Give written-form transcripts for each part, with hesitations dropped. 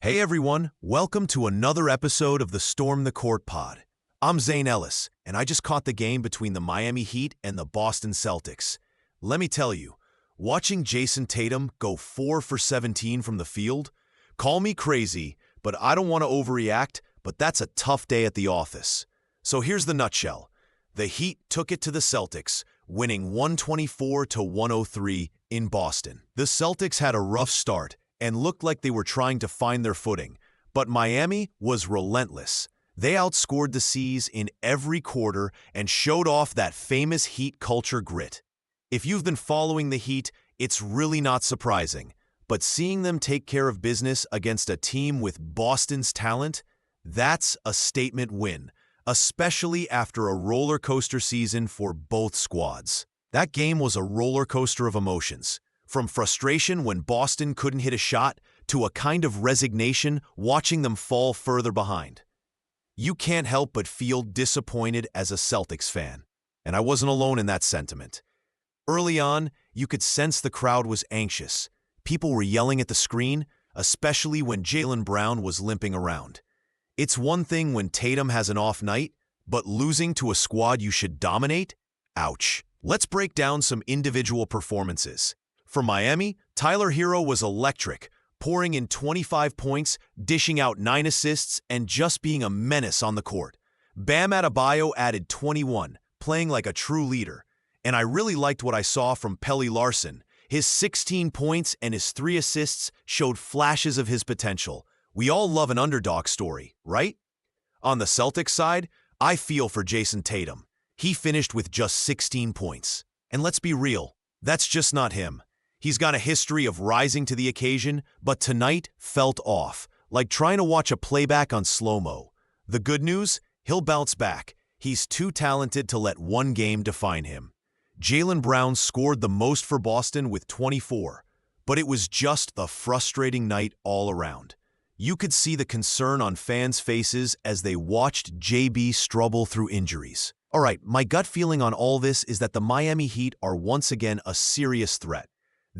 Hey everyone, welcome to another episode of the Storm the Court pod. I'm Zane Ellis, and I just caught the game between the Miami Heat and the Boston Celtics. Let me tell you, watching Jason Tatum go 4 for 17 from the field, call me crazy, but I don't want to overreact, but that's a tough day at the office. So here's the nutshell. The Heat took it to the Celtics, winning 124-103 in Boston. The Celtics had a rough start and looked like they were trying to find their footing, but Miami was relentless. They outscored the C's in every quarter and showed off that famous Heat culture grit. If you've been following the Heat, it's really not surprising, but seeing them take care of business against a team with Boston's talent, that's a statement win, especially after a roller coaster season for both squads. That game was a roller coaster of emotions. From frustration when Boston couldn't hit a shot to a kind of resignation watching them fall further behind. You can't help but feel disappointed as a Celtics fan, and I wasn't alone in that sentiment. Early on, you could sense the crowd was anxious. People were yelling at the screen, especially when Jaylen Brown was limping around. It's one thing when Tatum has an off night, but losing to a squad you should dominate? Ouch. Let's break down some individual performances. For Miami, Tyler Hero was electric, pouring in 25 points, dishing out 9 assists, and just being a menace on the court. Bam Adebayo added 21, playing like a true leader. And I really liked what I saw from Pelly Larson. His 16 points and his 3 assists showed flashes of his potential. We all love an underdog story, right? On the Celtics side, I feel for Jason Tatum. He finished with just 16 points. And let's be real, that's just not him. He's got a history of rising to the occasion, but tonight felt off, like trying to watch a playback on slow-mo. The good news? He'll bounce back. He's too talented to let one game define him. Jaylen Brown scored the most for Boston with 24, but it was just a frustrating night all around. You could see the concern on fans' faces as they watched JB struggle through injuries. All right, my gut feeling on all this is that the Miami Heat are once again a serious threat.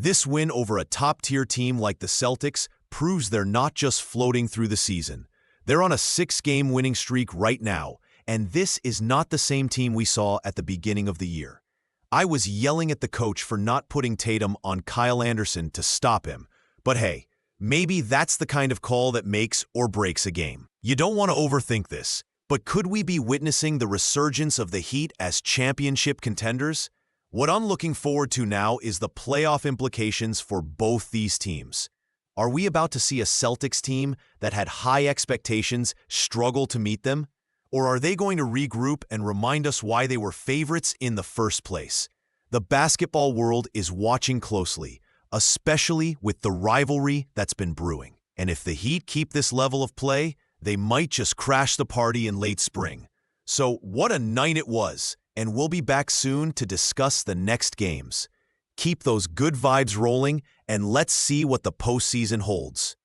This win over a top-tier team like the Celtics proves they're not just floating through the season. They're on a 6-game winning streak right now, and this is not the same team we saw at the beginning of the year. I was yelling at the coach for not putting Tatum on Kyle Anderson to stop him, but hey, maybe that's the kind of call that makes or breaks a game. You don't want to overthink this, but could we be witnessing the resurgence of the Heat as championship contenders? What I'm looking forward to now is the playoff implications for both these teams. Are we about to see a Celtics team that had high expectations struggle to meet them? Or are they going to regroup and remind us why they were favorites in the first place? The basketball world is watching closely, especially with the rivalry that's been brewing. And if the Heat keep this level of play, they might just crash the party in late spring. So what a night it was, and we'll be back soon to discuss the next games. Keep those good vibes rolling, and let's see what the postseason holds.